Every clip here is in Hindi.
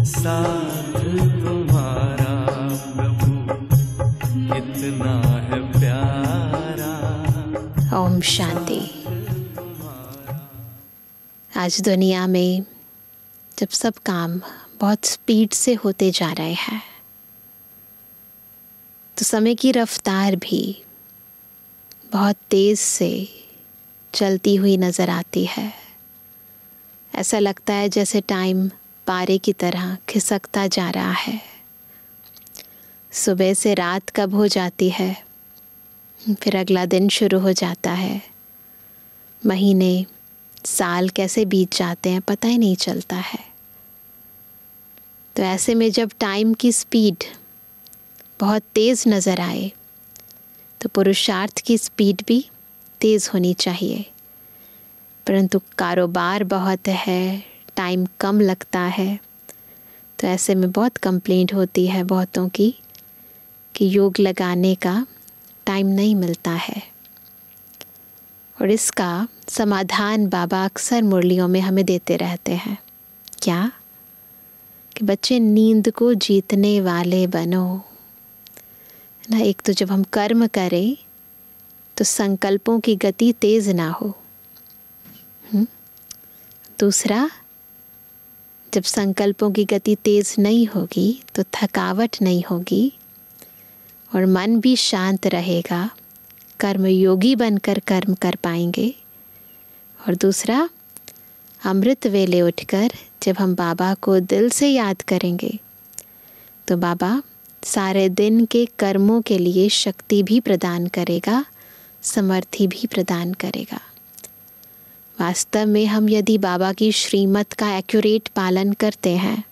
साथ तुम्हारा प्रभु कितना है प्यारा। ओम शांति। आज दुनिया में जब सब काम बहुत स्पीड से होते जा रहे हैं तो समय की रफ्तार भी बहुत तेज़ से चलती हुई नज़र आती है। ऐसा लगता है जैसे टाइम पारे की तरह खिसकता जा रहा है। सुबह से रात कब हो जाती है, फिर अगला दिन शुरू हो जाता है। महीने साल कैसे बीत जाते हैं पता ही नहीं चलता है। तो ऐसे में जब टाइम की स्पीड बहुत तेज़ नज़र आए तो पुरुषार्थ की स्पीड भी तेज़ होनी चाहिए। परंतु कारोबार बहुत है, टाइम कम लगता है, तो ऐसे में बहुत कंप्लेंट होती है बहुतों की कि योग लगाने का टाइम नहीं मिलता है। और इसका समाधान बाबा अक्सर मुरलियों में हमें देते रहते हैं। क्या? कि बच्चे नींद को जीतने वाले बनो ना। एक तो जब हम कर्म करें तो संकल्पों की गति तेज ना हो। दूसरा, जब संकल्पों की गति तेज नहीं होगी तो थकावट नहीं होगी और मन भी शांत रहेगा। कर्म योगी बनकर कर्म कर पाएंगे। और दूसरा, अमृत वेले उठकर जब हम बाबा को दिल से याद करेंगे तो बाबा सारे दिन के कर्मों के लिए शक्ति भी प्रदान करेगा, समर्थि भी प्रदान करेगा। वास्तव में हम यदि बाबा की श्रीमत का एक्यूरेट पालन करते हैं,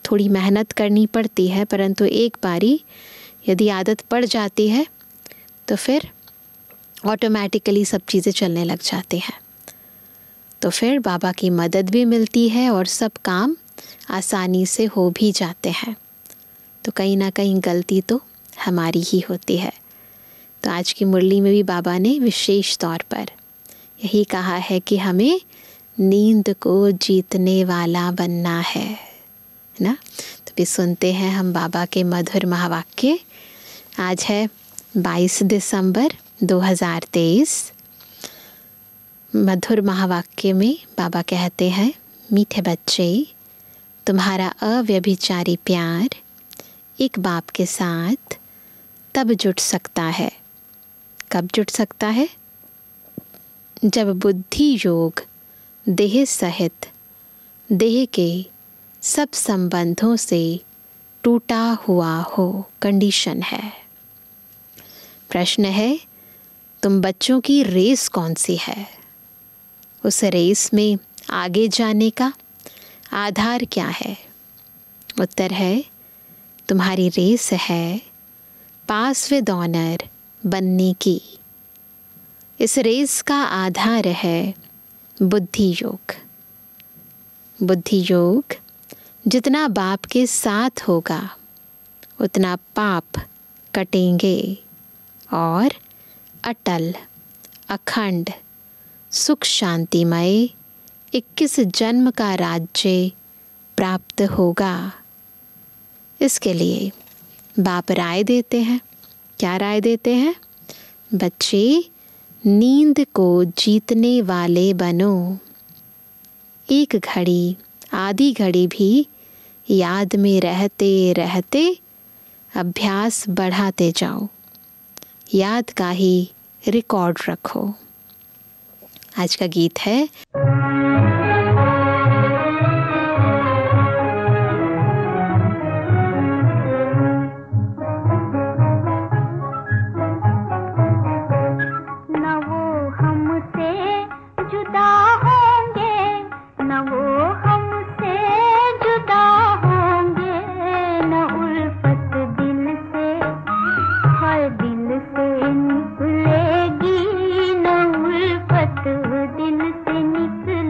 थोड़ी मेहनत करनी पड़ती है, परंतु एक बारी यदि आदत पड़ जाती है तो फिर ऑटोमेटिकली सब चीज़ें चलने लग जाती हैं। तो फिर बाबा की मदद भी मिलती है और सब काम आसानी से हो भी जाते हैं। तो कहीं ना कहीं गलती तो हमारी ही होती है। तो आज की मुरली में भी बाबा ने विशेष तौर पर यही कहा है कि हमें नींद को जीतने वाला बनना है ना। तो भी सुनते हैं हम बाबा के मधुर महावाक्य। आज है 22 दिसंबर 2023। मधुर महावाक्य में बाबा कहते हैं, मीठे बच्चे, तुम्हारा अव्यभिचारी प्यार एक बाप के साथ तब जुट सकता है। कब जुट सकता है? जब बुद्धि योग देह सहित देह के सब संबंधों से टूटा हुआ हो। कंडीशन है। प्रश्न है, तुम बच्चों की रेस कौन सी है? उस रेस में आगे जाने का आधार क्या है? उत्तर है, तुम्हारी रेस है पास विद ऑनर बनने की। इस रेस का आधार है बुद्धि योग। बुद्धि योग जितना बाप के साथ होगा उतना पाप कटेंगे और अटल अखंड सुख शांतिमय 21 जन्म का राज्य प्राप्त होगा। इसके लिए बाप राय देते हैं। क्या राय देते हैं? बच्चे, नींद को जीतने वाले बनो। एक घड़ी आधी घड़ी भी याद में रहते रहते अभ्यास बढ़ाते जाओ। याद का ही रिकॉर्ड रखो। आज का गीत है दिल से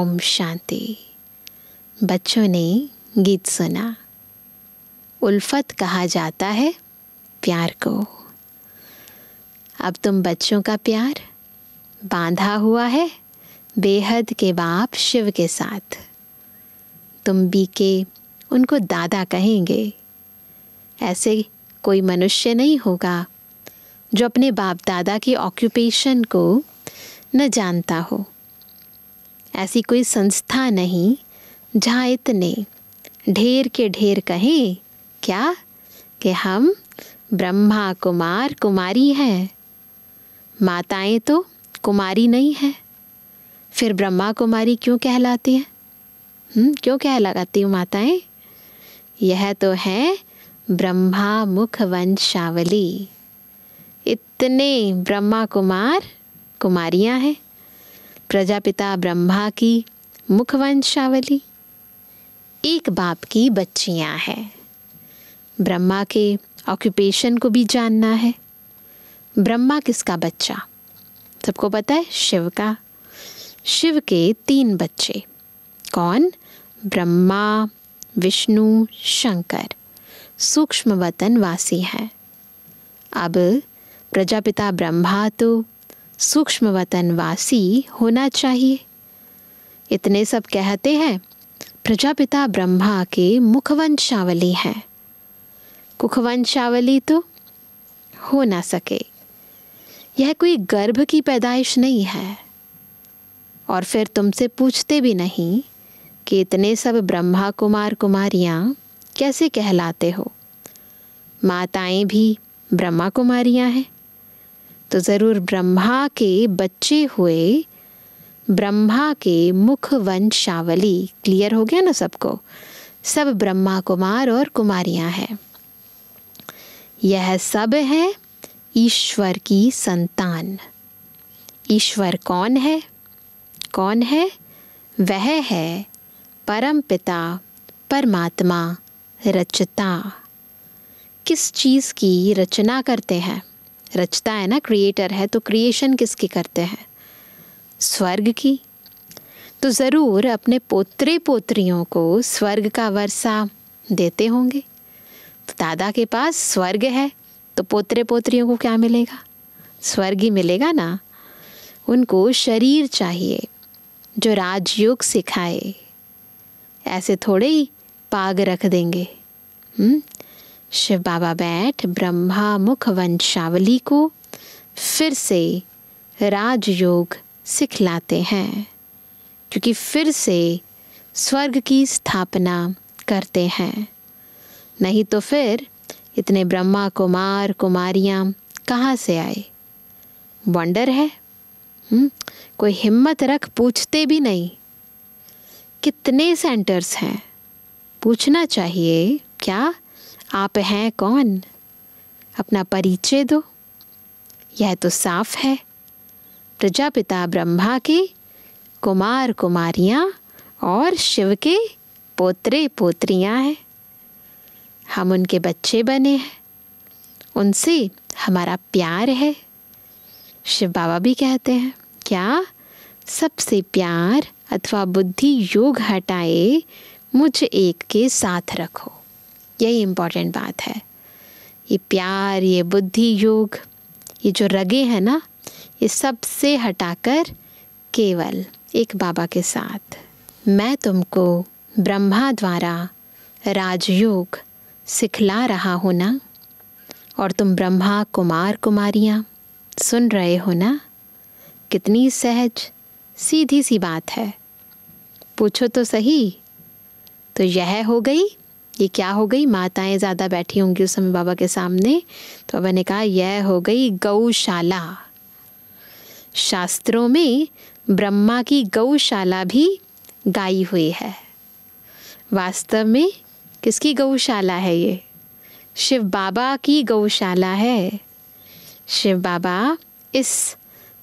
ओम शांति। बच्चों ने गीत सुना। उल्फत कहा जाता है प्यार को। अब तुम बच्चों का प्यार बांधा हुआ है बेहद के बाप शिव के साथ। तुम भी के उनको दादा कहेंगे। ऐसे कोई मनुष्य नहीं होगा जो अपने बाप दादा की ऑक्यूपेशन को न जानता हो। ऐसी कोई संस्था नहीं जहाँ इतने ढेर के ढेर कहें क्या कि हम ब्रह्मा कुमार कुमारी हैं। माताएं तो कुमारी नहीं हैं, फिर ब्रह्मा कुमारी क्यों कहलाती हैं? क्यों कहलाती हूँ माताएं? यह तो है ब्रह्मा मुख वंशावली। इतने ब्रह्मा कुमार कुमारियाँ हैं। प्रजापिता ब्रह्मा की मुख वंशावली एक बाप की बच्चियाँ हैं। ब्रह्मा के ऑक्यूपेशन को भी जानना है। ब्रह्मा किसका बच्चा? सबको पता है, शिव का। शिव के 3 बच्चे। कौन? ब्रह्मा, विष्णु, शंकर सूक्ष्म वतन वासी हैं। अब प्रजापिता ब्रह्मा तो सूक्ष्म वतन वासी होना चाहिए। इतने सब कहते हैं प्रजापिता ब्रह्मा के मुखवंशावली हैं। कुखवंशावली तो हो ना सके। यह कोई गर्भ की पैदाइश नहीं है। और फिर तुमसे पूछते भी नहीं कि इतने सब ब्रह्मा कुमार कुमारियाँ कैसे कहलाते हो। माताएं भी ब्रह्मा कुमारियाँ हैं तो ज़रूर ब्रह्मा के बच्चे हुए ब्रह्मा के मुख वंशावली। क्लियर हो गया ना सबको? सब ब्रह्मा कुमार और कुमारियाँ हैं। यह सब है ईश्वर की संतान। ईश्वर कौन है? कौन है? वह है परम पिता परमात्मा रचता। किस चीज़ की रचना करते हैं? रचता है ना, क्रिएटर है, तो क्रिएशन किसकी करते हैं? स्वर्ग की। तो ज़रूर अपने पोत्रे पोत्रियों को स्वर्ग का वर्षा देते होंगे। तो दादा के पास स्वर्ग है तो पोत्रे पोत्रियों को क्या मिलेगा? स्वर्ग ही मिलेगा ना। उनको शरीर चाहिए जो राजयोग सिखाए। ऐसे थोड़े ही पाग रख देंगे। शिव बाबा बैठ ब्रह्मा मुख वंशावली को फिर से राजयोग सिखलाते हैं, क्योंकि फिर से स्वर्ग की स्थापना करते हैं। नहीं तो फिर इतने ब्रह्मा कुमार कुमारियाँ कहाँ से आए? वंडर है। कोई हिम्मत रख पूछते भी नहीं। कितने सेंटर्स हैं? पूछना चाहिए क्या आप हैं कौन? अपना परिचय दो। यह तो साफ है प्रजापिता ब्रह्मा के कुमार कुमारियाँ और शिव के पोत्रे पोत्रियाँ हैं। हम उनके बच्चे बने हैं, उनसे हमारा प्यार है। शिव बाबा भी कहते हैं क्या? सबसे प्यार अथवा बुद्धि योग हटाए मुझ एक के साथ रखो। यही इम्पोर्टेंट बात है। ये प्यार, ये बुद्धि योग, ये जो रगे हैं ना, ये सब से हटाकर केवल एक बाबा के साथ। मैं तुमको ब्रह्मा द्वारा राजयोग सिखला रहा हूँ ना, और तुम ब्रह्मा कुमार कुमारियाँ सुन रहे हो ना। कितनी सहज सीधी सी बात है। पूछो तो सही। तो यह हो गई, ये क्या हो गई? माताएं ज़्यादा बैठी होंगी उस समय बाबा के सामने, तो बाबा ने कहा यह हो गई गौशाला। शास्त्रों में ब्रह्मा की गौशाला भी गाई हुई है। वास्तव में किसकी गौशाला है ये? शिव बाबा की गौशाला है। शिव बाबा इस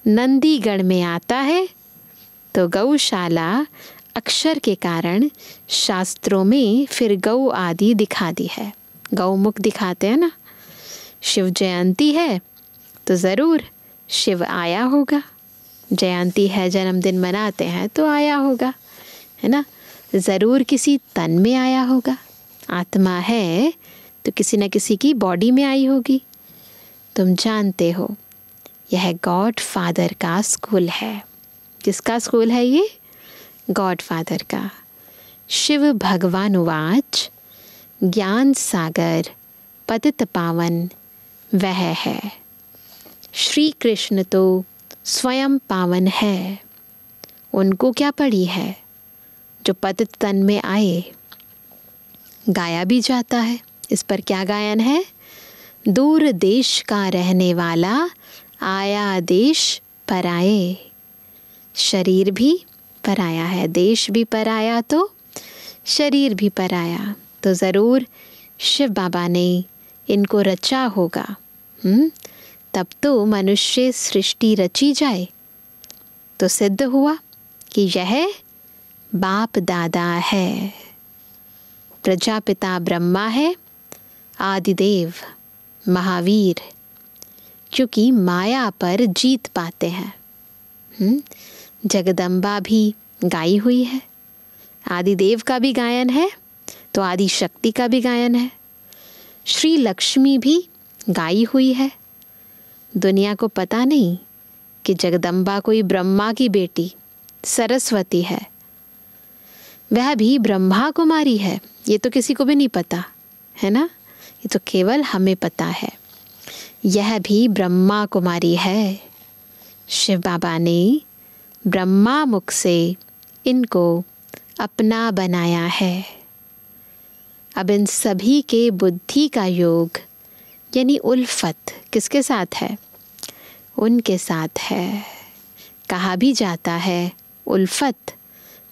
नंदीगढ़ में आता है तो गौशाला अक्षर के कारण शास्त्रों में फिर गौ आदि दिखा दी है। गौमुख दिखाते हैं ना। शिव जयंती है तो ज़रूर शिव आया होगा। जयंती है, जन्मदिन मनाते हैं तो आया होगा। है ना। ज़रूर किसी तन में आया होगा। आत्मा है तो किसी न किसी की बॉडी में आई होगी। तुम जानते हो यह गॉड फादर का स्कूल है। किसका स्कूल है ये? गॉड फादर का। शिव भगवान उवाच ज्ञान सागर पतित पावन वह है। श्री कृष्ण तो स्वयं पावन है। उनको क्या पड़ी है जो पतित तन में आए। गाया भी जाता है। इस पर क्या गायन है? दूर देश का रहने वाला आया देश पराए। शरीर भी पराया है, देश भी पराया तो शरीर भी पराया। तो ज़रूर शिव बाबा ने इनको रचा होगा। तब तो मनुष्य सृष्टि रची जाए। तो सिद्ध हुआ कि यह बाप दादा है। प्रजापिता ब्रह्मा है, आदिदेव महावीर, क्योंकि माया पर जीत पाते हैं। जगदम्बा भी गाई हुई है। आदिदेव का भी गायन है तो आदि शक्ति का भी गायन है। श्री लक्ष्मी भी गाई हुई है। दुनिया को पता नहीं कि जगदम्बा कोई ब्रह्मा की बेटी सरस्वती है। वह भी ब्रह्मा कुमारी है। ये तो किसी को भी नहीं पता है ना। ये तो केवल हमें पता है। यह भी ब्रह्मा कुमारी है। शिव बाबा ने ब्रह्मा मुख से इनको अपना बनाया है। अब इन सभी के बुद्धि का योग यानी उल्फत किसके साथ है? उनके साथ है। कहा भी जाता है उल्फत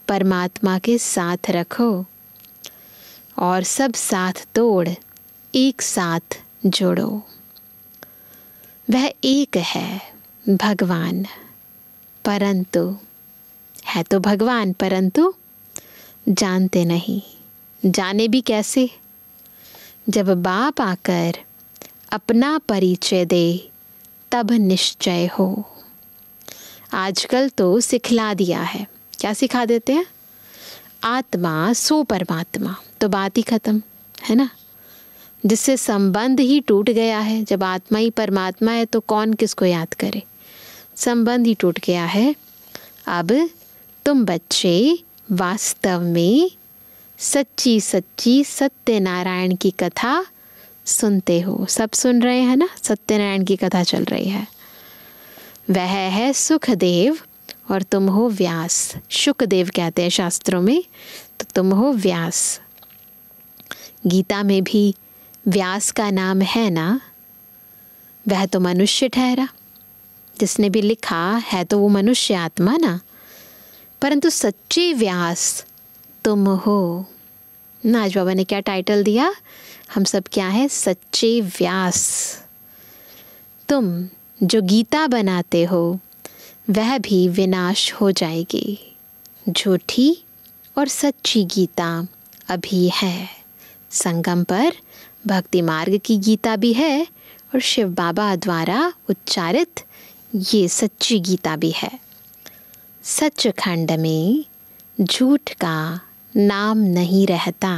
परमात्मा के साथ रखो और सब साथ तोड़ एक साथ जोड़ो। वह एक है भगवान, परंतु है तो भगवान, परंतु जानते नहीं। जाने भी कैसे? जब बाप आकर अपना परिचय दे तब निश्चय हो। आजकल तो सिखला दिया है। क्या सिखा देते हैं? आत्मा सो परमात्मा, तो बात ही खत्म है ना। जिससे संबंध ही टूट गया है। जब आत्मा ही परमात्मा है तो कौन किसको याद करे। संबंध ही टूट गया है। अब तुम बच्चे वास्तव में सच्ची सच्ची सत्यनारायण की कथा सुनते हो। सब सुन रहे हैं ना। सत्यनारायण की कथा चल रही है। वह है सुखदेव और तुम हो व्यास। शुकदेव कहते हैं शास्त्रों में, तो तुम हो व्यास। गीता में भी व्यास का नाम है ना। वह तो मनुष्य ठहरा। जिसने भी लिखा है तो वो मनुष्य आत्मा ना। परंतु सच्चे व्यास तुम हो ना। आज बाबा ने क्या टाइटल दिया? हम सब क्या है? सच्चे व्यास। तुम जो गीता बनाते हो वह भी विनाश हो जाएगी। झूठी और सच्ची गीता अभी है। संगम पर भक्ति मार्ग की गीता भी है और शिव बाबा द्वारा उच्चारित ये सच्ची गीता भी है। सचखंड में झूठ का नाम नहीं रहता।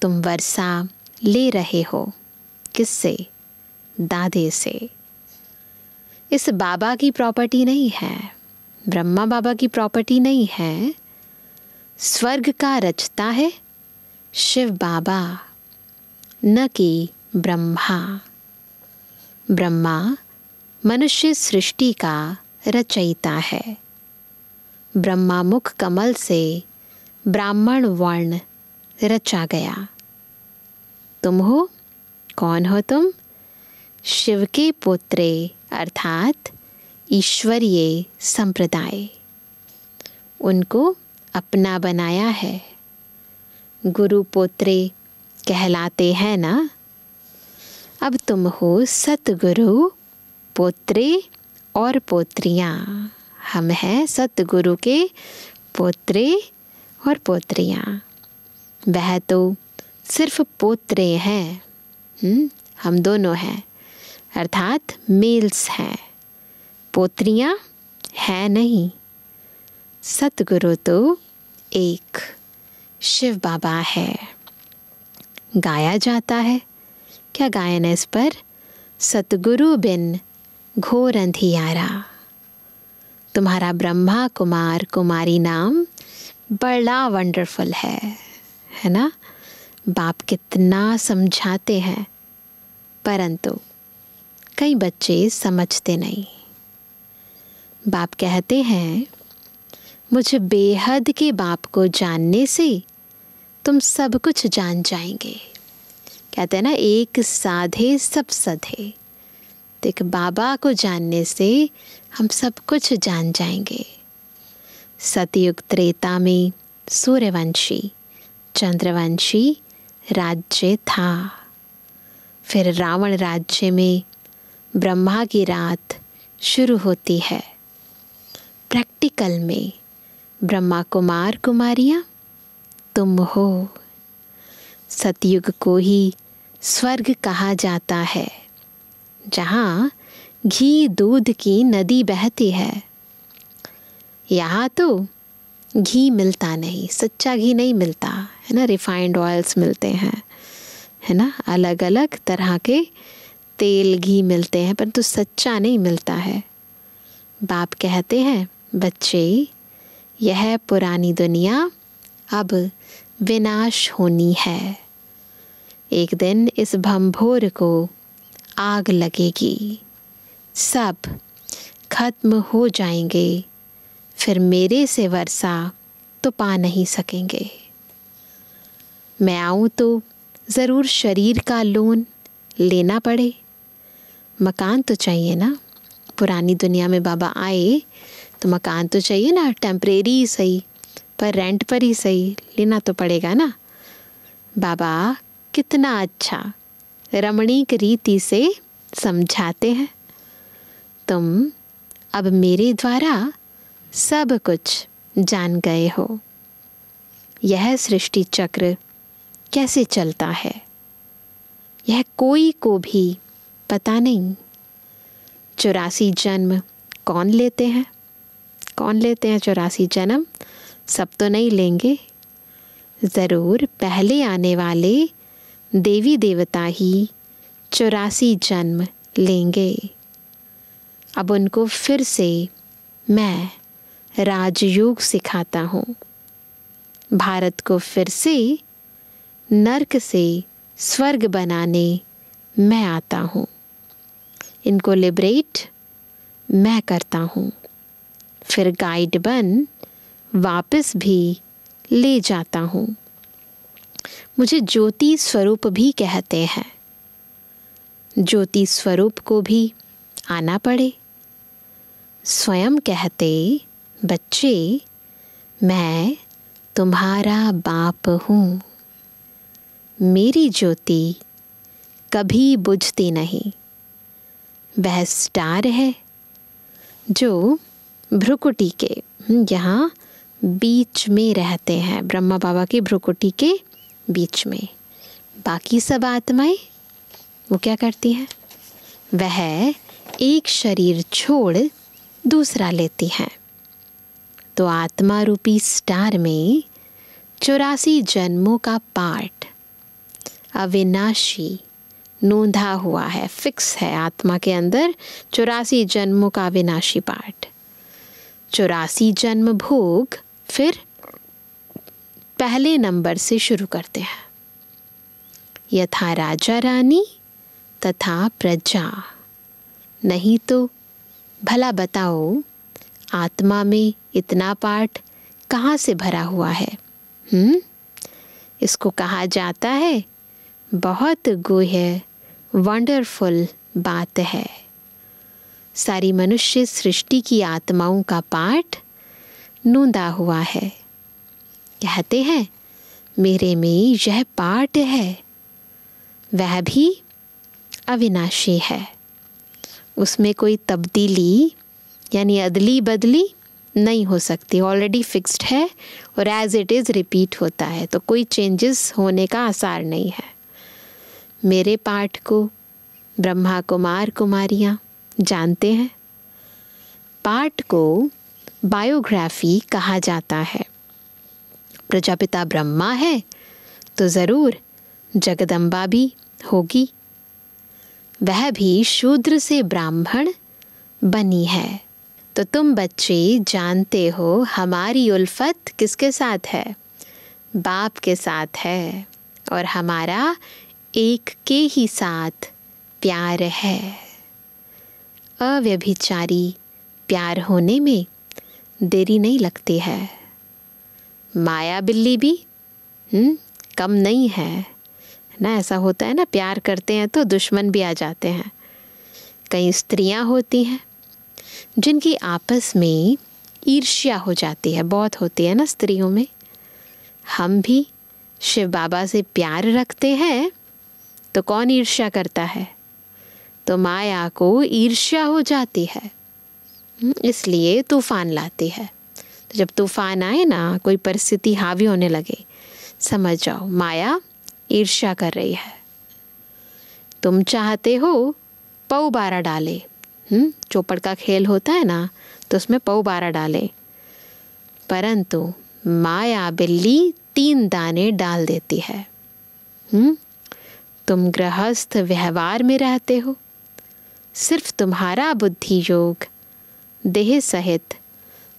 तुम वर्षा ले रहे हो किससे? दादे से। इस बाबा की प्रॉपर्टी नहीं है, ब्रह्मा बाबा की प्रॉपर्टी नहीं है। स्वर्ग का रचता है शिव बाबा, न कि ब्रह्मा। ब्रह्मा मनुष्य सृष्टि का रचयिता है। ब्रह्मा मुख कमल से ब्राह्मण वर्ण रचा गया। तुम हो? कौन हो तुम? शिव के पुत्रे अर्थात ईश्वरीय संप्रदाय। उनको अपना बनाया है। गुरु पोत्रे कहलाते हैं ना। अब तुम हो सतगुरु पोत्रे और पोत्रियाँ। हम हैं सतगुरु के पोत्रे और पोत्रियाँ। वह तो सिर्फ पोत्रे हैं। हम दोनों हैं अर्थात मेल्स हैं। पोत्रियाँ है नहीं। सतगुरु तो एक शिव बाबा है। गाया जाता है, क्या गायन है इस पर? सतगुरु बिन घोर अंधियारा। तुम्हारा ब्रह्मा कुमार कुमारी नाम बड़ा वंडरफुल है ना? बाप कितना समझाते हैं, परंतु कई बच्चे समझते नहीं। बाप कहते हैं, मुझ बेहद के बाप को जानने से तुम सब कुछ जान जाएंगे। कहते हैं ना, एक साधे सब सधे। तो एक बाबा को जानने से हम सब कुछ जान जाएंगे। सतयुग त्रेता में सूर्यवंशी चंद्रवंशी राज्य था। फिर रावण राज्य में ब्रह्मा की रात शुरू होती है। प्रैक्टिकल में ब्रह्मा कुमार कुमारियाँ तुम हो। सतयुग को ही स्वर्ग कहा जाता है, जहाँ घी दूध की नदी बहती है। यहाँ तो घी मिलता नहीं, सच्चा घी नहीं मिलता है ना, रिफाइंड ऑयल्स मिलते हैं, है ना, अलग अलग तरह के तेल घी मिलते हैं, परंतु सच्चा नहीं मिलता है। बाप कहते हैं, बच्चे यह पुरानी दुनिया अब विनाश होनी है। एक दिन इस भंभोर को आग लगेगी, सब खत्म हो जाएंगे, फिर मेरे से वर्षा तो पा नहीं सकेंगे। मैं आऊँ तो ज़रूर शरीर का लोन लेना पड़े, मकान तो चाहिए ना। पुरानी दुनिया में बाबा आए तो मकान तो चाहिए ना, टेम्परेरी ही सही, पर रेंट पर ही सही, लेना तो पड़ेगा ना। बाबा कितना अच्छा रमणीक रीति से समझाते हैं। तुम अब मेरे द्वारा सब कुछ जान गए हो। यह सृष्टि चक्र कैसे चलता है, यह कोई को भी पता नहीं। 84 जन्म कौन लेते हैं? कौन लेते हैं 84 जन्म? सब तो नहीं लेंगे, ज़रूर पहले आने वाले देवी देवता ही 84 जन्म लेंगे। अब उनको फिर से मैं राजयोग सिखाता हूँ। भारत को फिर से नर्क से स्वर्ग बनाने मैं आता हूँ। इनको लिबरेट मैं करता हूँ, फिर गाइड बन वापस भी ले जाता हूँ। मुझे ज्योति स्वरूप भी कहते हैं। ज्योति स्वरूप को भी आना पड़े। स्वयं कहते, बच्चे मैं तुम्हारा बाप हूँ। मेरी ज्योति कभी बुझती नहीं। वह स्टार है जो भ्रुकुटी के यहाँ बीच में रहते हैं, ब्रह्मा बाबा की भ्रुकुटी के बीच में। बाकी सब आत्माएं वो क्या करती हैं? वह एक शरीर छोड़ दूसरा लेती हैं। तो आत्मा रूपी स्टार में 84 जन्मों का पार्ट अविनाशी नोंधा हुआ है, फिक्स है। आत्मा के अंदर 84 जन्मों का अविनाशी पार्ट। 84 जन्म भोग फिर पहले नंबर से शुरू करते हैं। यथा राजा रानी तथा प्रजा। नहीं तो भला बताओ, आत्मा में इतना पार्ट कहाँ से भरा हुआ है? इसको कहा जाता है, बहुत गुह्य वंडरफुल बात है। सारी मनुष्य सृष्टि की आत्माओं का पार्ट नोंदा हुआ है। कहते हैं, मेरे में यह पार्ट है, वह भी अविनाशी है। उसमें कोई तब्दीली यानी अदली बदली नहीं हो सकती, ऑलरेडी फिक्स्ड है और एज इट इज़ रिपीट होता है, तो कोई चेंजेस होने का आसार नहीं है। मेरे पाठ को ब्रह्मा कुमार कुमारियाँ जानते हैं। पाठ को बायोग्राफी कहा जाता है। प्रजापिता ब्रह्मा है तो ज़रूर जगदम्बा भी होगी, वह भी शूद्र से ब्राह्मण बनी है। तो तुम बच्चे जानते हो हमारी उल्फत किसके साथ है? बाप के साथ है, और हमारा एक के ही साथ प्यार है। अव्यभिचारी प्यार होने में देरी नहीं लगती है। माया बिल्ली भी कम नहीं है ना। ऐसा होता है ना, प्यार करते हैं तो दुश्मन भी आ जाते हैं। कई स्त्रियां होती हैं जिनकी आपस में ईर्ष्या हो जाती है, बहुत होती है ना स्त्रियों में। हम भी शिव बाबा से प्यार रखते हैं तो कौन ईर्ष्या करता है? तो माया को ईर्ष्या हो जाती है, इसलिए तूफान लाती है। तो जब तूफान आए ना, कोई परिस्थिति हावी होने लगे, समझ जाओ माया ईर्ष्या कर रही है। तुम चाहते हो पौ बारा डाले, चौपड़ का खेल होता है ना, तो उसमें पौ बारा डाले, परंतु माया बिल्ली 3 दाने डाल देती है। तुम गृहस्थ व्यवहार में रहते हो, सिर्फ तुम्हारा बुद्धि योग देह सहित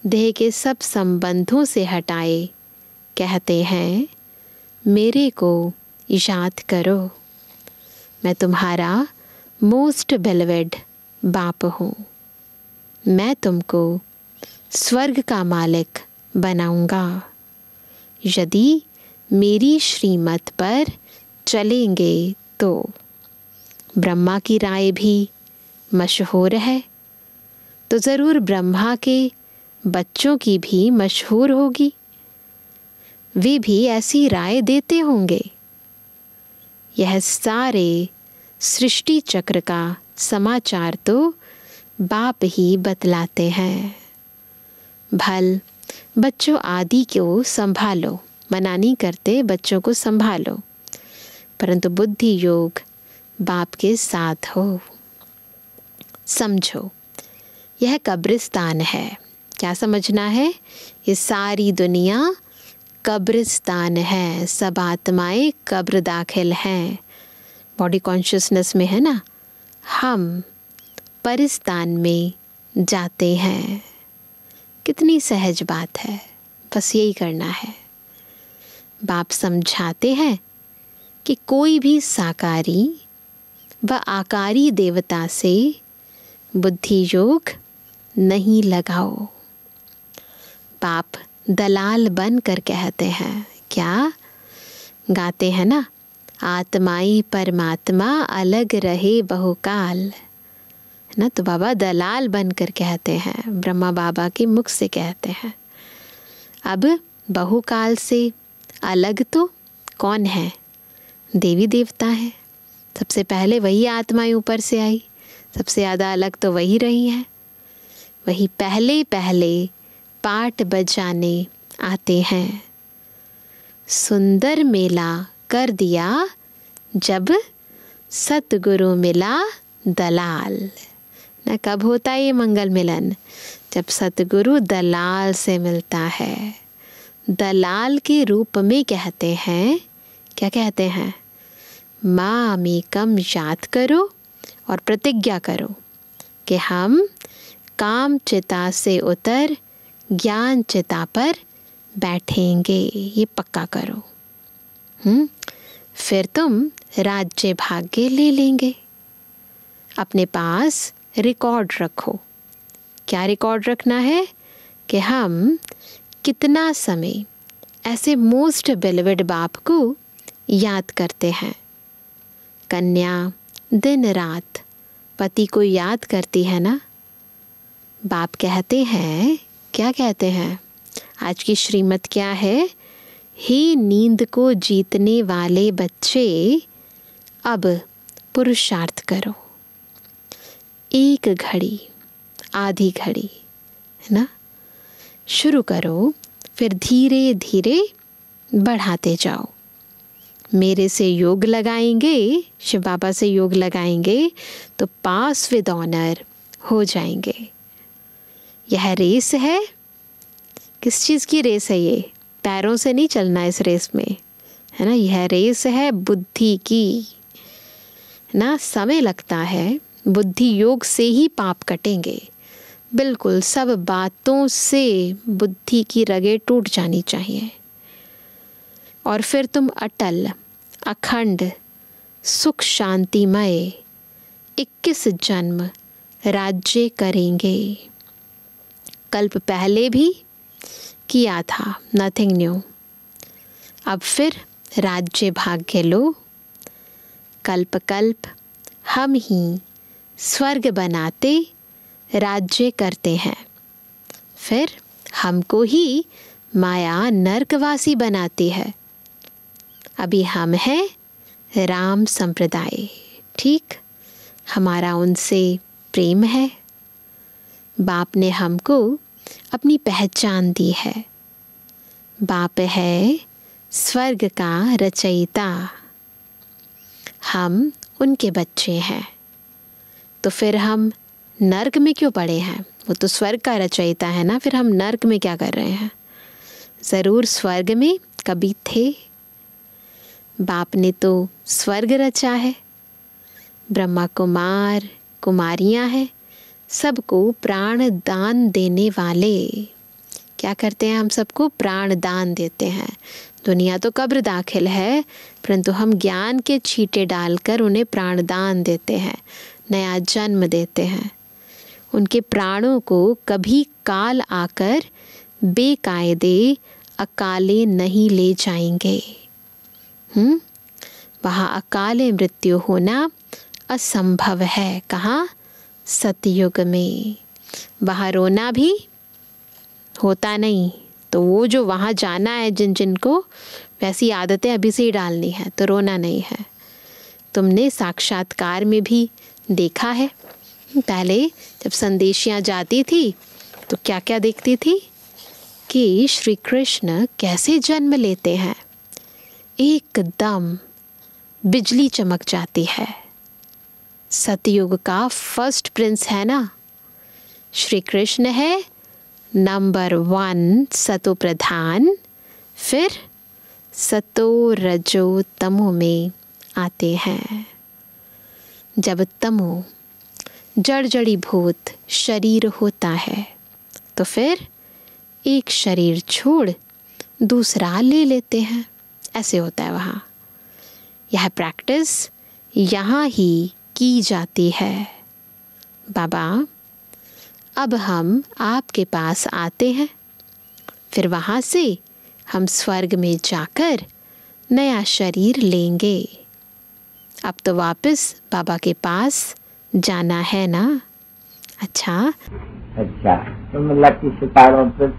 देह के सब संबंधों से हटाए कहते हैं मेरे को याद करो, मैं तुम्हारा मोस्ट बेलवेड बाप हूँ। मैं तुमको स्वर्ग का मालिक बनाऊंगा यदि मेरी श्रीमत पर चलेंगे तो। ब्रह्मा की राय भी मशहूर है, तो ज़रूर ब्रह्मा के बच्चों की भी मशहूर होगी। वे भी ऐसी राय देते होंगे। यह सारे सृष्टि चक्र का समाचार तो बाप ही बतलाते हैं। भल बच्चों आदि को संभालो, मना नहीं करते, बच्चों को संभालो, परंतु बुद्धि योग बाप के साथ हो। समझो यह कब्रिस्तान है। क्या समझना है? ये सारी दुनिया कब्रिस्तान है, सब आत्माएं कब्र दाखिल हैं। बॉडी कॉन्शियसनेस में है ना, हम परिस्तान में जाते हैं। कितनी सहज बात है, बस यही करना है। बाप समझाते हैं कि कोई भी साकारी व आकारी देवता से बुद्धि योग नहीं लगाओ। बाप दलाल बन कर कहते हैं, क्या गाते हैं ना, आत्माई परमात्मा अलग रहे बहुकाल, है ना। तो बाबा दलाल बन कर कहते हैं, ब्रह्मा बाबा के मुख से कहते हैं। अब बहुकाल से अलग तो कौन है? देवी देवता है। सबसे पहले वही आत्माएं ऊपर से आई, सबसे ज़्यादा अलग तो वही रही हैं। वही पहले पहले पाट बजाने आते हैं। सुंदर मेला कर दिया जब सतगुरु मिला दलाल। ना कब होता है ये मंगल मिलन? जब सतगुरु दलाल से मिलता है। दलाल के रूप में कहते हैं, क्या कहते हैं? मामेकम याद करो और प्रतिज्ञा करो कि हम काम चिता से उतर ज्ञान चिता पर बैठेंगे। ये पक्का करो, फिर तुम राज्य भाग्य ले लेंगे। अपने पास रिकॉर्ड रखो। क्या रिकॉर्ड रखना है? कि हम कितना समय ऐसे मोस्ट बेलवेड बाप को याद करते हैं। कन्या दिन रात पति को याद करती है ना। बाप कहते हैं, क्या कहते हैं? आज की श्रीमत क्या है? हे नींद को जीतने वाले बच्चे, अब पुरुषार्थ करो। एक घड़ी, आधी घड़ी, है ना, शुरू करो, फिर धीरे धीरे बढ़ाते जाओ। मेरे से योग लगाएंगे, शिव बाबा से योग लगाएंगे तो पास विद ऑनर हो जाएंगे। यह रेस है, किस चीज़ की रेस है ये? पैरों से नहीं चलना इस रेस में, है ना। यह रेस है बुद्धि की, ना। समय लगता है, बुद्धि योग से ही पाप कटेंगे। बिल्कुल सब बातों से बुद्धि की रगें टूट जानी चाहिए और फिर तुम अटल, अखंड, सुख शांतिमय 21 जन्म राज्य करेंगे। कल्प पहले भी किया था, नथिंग न्यू। अब फिर राज्य भाग्य लो। कल्प कल्प हम ही स्वर्ग बनाते राज्य करते हैं, फिर हमको ही माया नरकवासी बनाती है। अभी हम हैं राम संप्रदाय, ठीक। हमारा उनसे प्रेम है। बाप ने हमको अपनी पहचान दी है। बाप है स्वर्ग का रचयिता, हम उनके बच्चे हैं। तो फिर हम नर्क में क्यों पड़े हैं? वो तो स्वर्ग का रचयिता है ना, फिर हम नर्क में क्या कर रहे हैं? ज़रूर स्वर्ग में कभी थे। बाप ने तो स्वर्ग रचा है। ब्रह्मा कुमार कुमारियां हैं, सबको प्राण दान देने वाले। क्या करते हैं? हम सबको प्राण दान देते हैं। दुनिया तो कब्र दाखिल है, परंतु हम ज्ञान के छींटे डालकर उन्हें प्राण दान देते हैं, नया जन्म देते हैं। उनके प्राणों को कभी काल आकर बेकायदे अकाले नहीं ले जाएंगे। वहाँ अकाले मृत्यु होना असंभव है। कहाँ? सतयुग में। वहाँ रोना भी होता नहीं। तो वो जो वहाँ जाना है, जिनको वैसी आदतें अभी से ही डालनी है, तो रोना नहीं है। तुमने साक्षात्कार में भी देखा है, पहले जब संदेशियाँ जाती थी तो क्या क्या देखती थी कि श्री कृष्ण कैसे जन्म लेते हैं। एकदम बिजली चमक जाती है। सतयुग का फर्स्ट प्रिंस है ना, श्री कृष्ण है नंबर 1 सतो प्रधान, फिर सतो रजो तमो में आते हैं। जब तमो जड़ जड़ी भूत शरीर होता है तो फिर एक शरीर छोड़ दूसरा ले लेते हैं, ऐसे होता है वहाँ। यह प्रैक्टिस यहाँ ही की जाती है। बाबा अब हम आपके पास आते हैं, फिर वहाँ से हम स्वर्ग में जाकर नया शरीर लेंगे। अब तो वापस बाबा के पास जाना है ना। अच्छा तुम लकी सितारों पर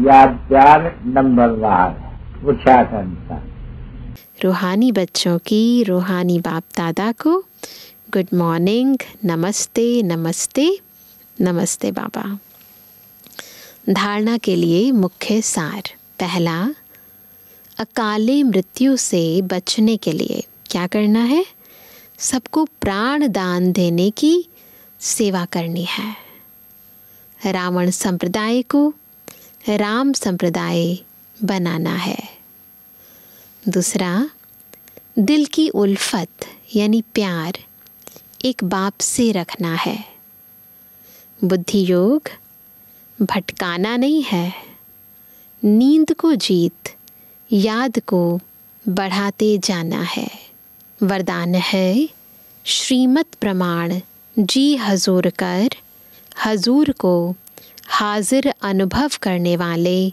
याद प्यार नंबरवार पूछा करता। रूहानी बच्चों की रूहानी बाप दादा को गुड मॉर्निंग, नमस्ते नमस्ते नमस्ते बाबा। धारणा के लिए मुख्य सार। पहला, अकाले मृत्यु से बचने के लिए क्या करना है? सबको प्राण दान देने की सेवा करनी है। रावण संप्रदाय को राम संप्रदाय बनाना है। दूसरा, दिल की उल्फत यानी प्यार एक बाप से रखना है। बुद्धि योग भटकाना नहीं है, नींद को जीत याद को बढ़ाते जाना है। वरदान है श्रीमत प्रमाण जी हजूर कर, हजूर को हाजिर अनुभव करने वाले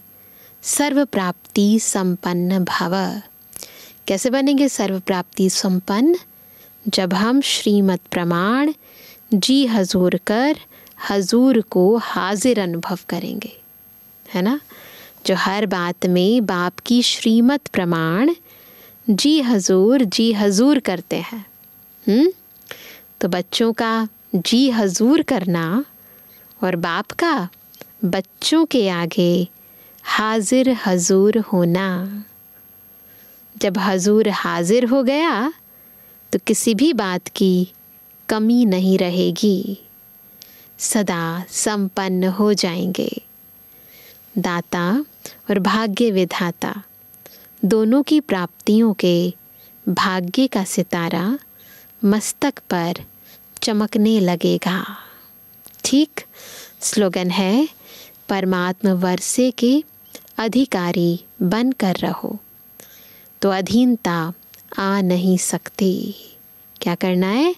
सर्व प्राप्ति संपन्न भव। कैसे बनेंगे सर्व प्राप्ति संपन्न? जब हम श्रीमत प्रमाण जी हजूर कर हजूर को हाजिर अनुभव करेंगे, है ना। जो हर बात में बाप की श्रीमत प्रमाण जी हजूर करते हैं। तो बच्चों का जी हजूर करना और बाप का बच्चों के आगे हाजिर हजूर होना। जब हजूर हाजिर हो गया तो किसी भी बात की कमी नहीं रहेगी, सदा संपन्न हो जाएंगे। दाता और भाग्य विधाता दोनों की प्राप्तियों के भाग्य का सितारा मस्तक पर चमकने लगेगा। ठीक स्लोगन है, परमात्म वर्षे के अधिकारी बनकर रहो तो अधीनता आ नहीं सकती। क्या करना है?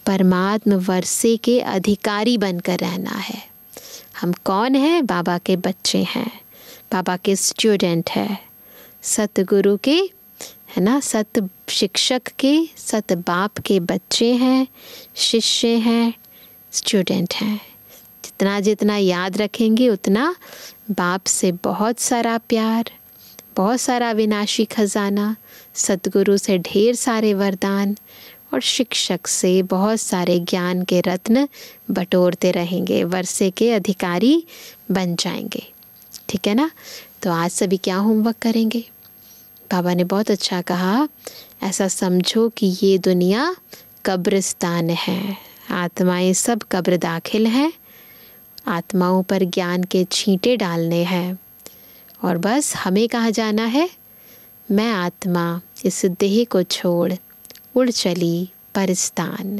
परमात्म वर्षे के अधिकारी बनकर रहना है। हम कौन हैं? बाबा के बच्चे हैं, बाबा के स्टूडेंट हैं, सतगुरु के, है ना, सत शिक्षक के, सत बाप के बच्चे हैं, शिष्य हैं, स्टूडेंट हैं। जितना जितना याद रखेंगे उतना बाप से बहुत सारा प्यार, बहुत सारा विनाशी खजाना, सतगुरु से ढेर सारे वरदान और शिक्षक से बहुत सारे ज्ञान के रत्न बटोरते रहेंगे, वर्षे के अधिकारी बन जाएंगे। ठीक है ना? तो आज सभी क्या होमवर्क करेंगे? बाबा ने बहुत अच्छा कहा, ऐसा समझो कि ये दुनिया कब्रिस्तान है, आत्माएं सब कब्र दाखिल हैं, आत्माओं पर ज्ञान के छींटे डालने हैं और बस हमें कहाँ जाना है? मैं आत्मा इस देह को छोड़ उड़ चली परस्तान।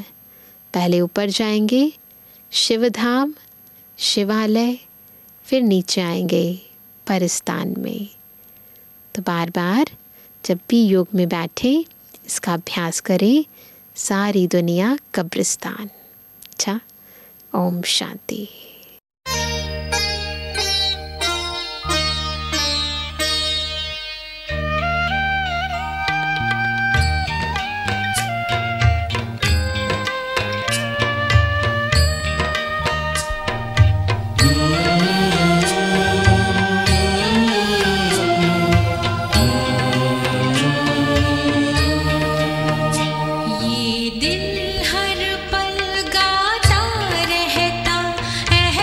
पहले ऊपर जाएंगे शिवधाम, शिवालय, फिर नीचे आएंगे परस्तान में। तो बार बार जब भी योग में बैठे इसका अभ्यास करें, सारी दुनिया कब्रिस्तान। अच्छा, ओम शांति। ये दिल हर पल गाता रहता है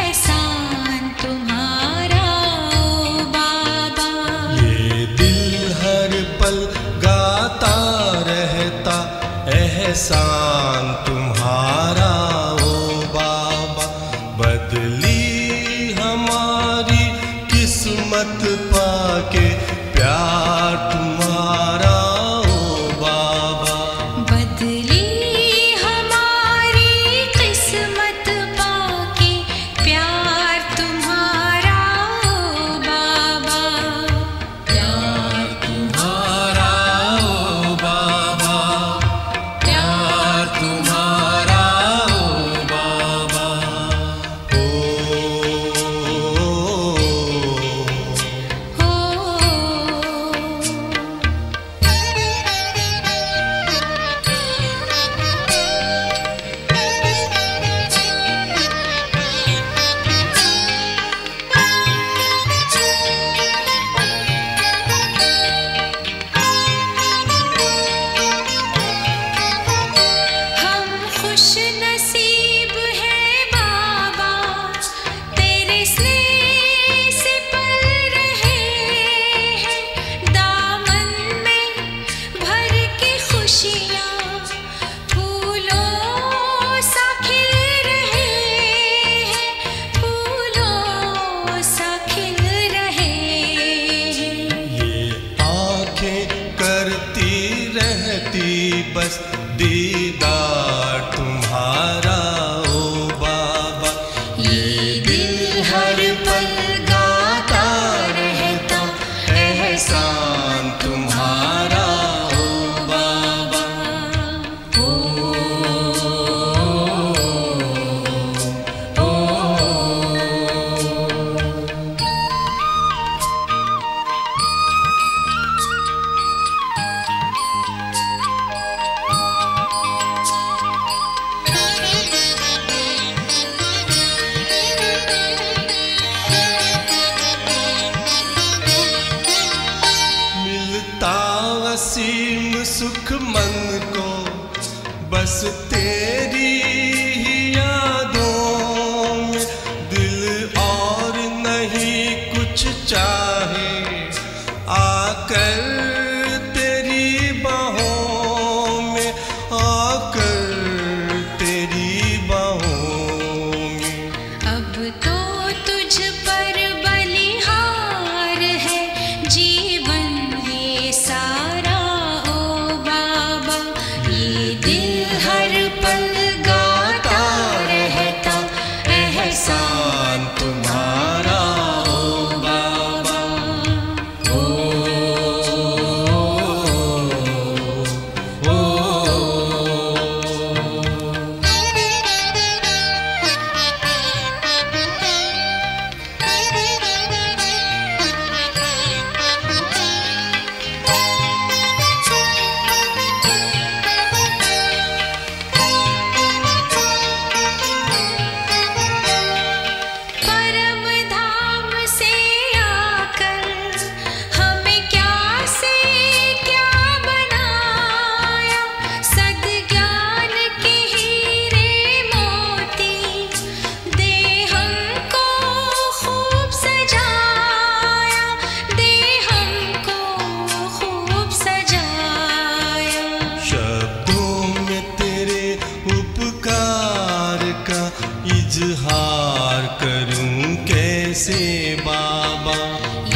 इजहार करूं कैसे बाबा।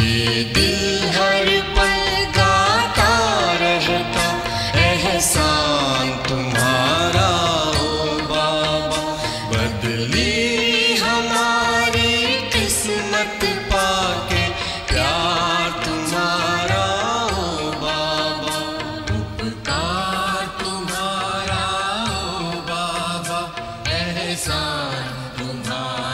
ये दिल हर पल गाता रहता एहसान तुम्हारा ओ बाबा। बदली हमारी किस्मत पाके प्यार तुम्हारा ओ बाबा। उपकार तुम्हारा ओ बाबा, एहसान तुम्हारा।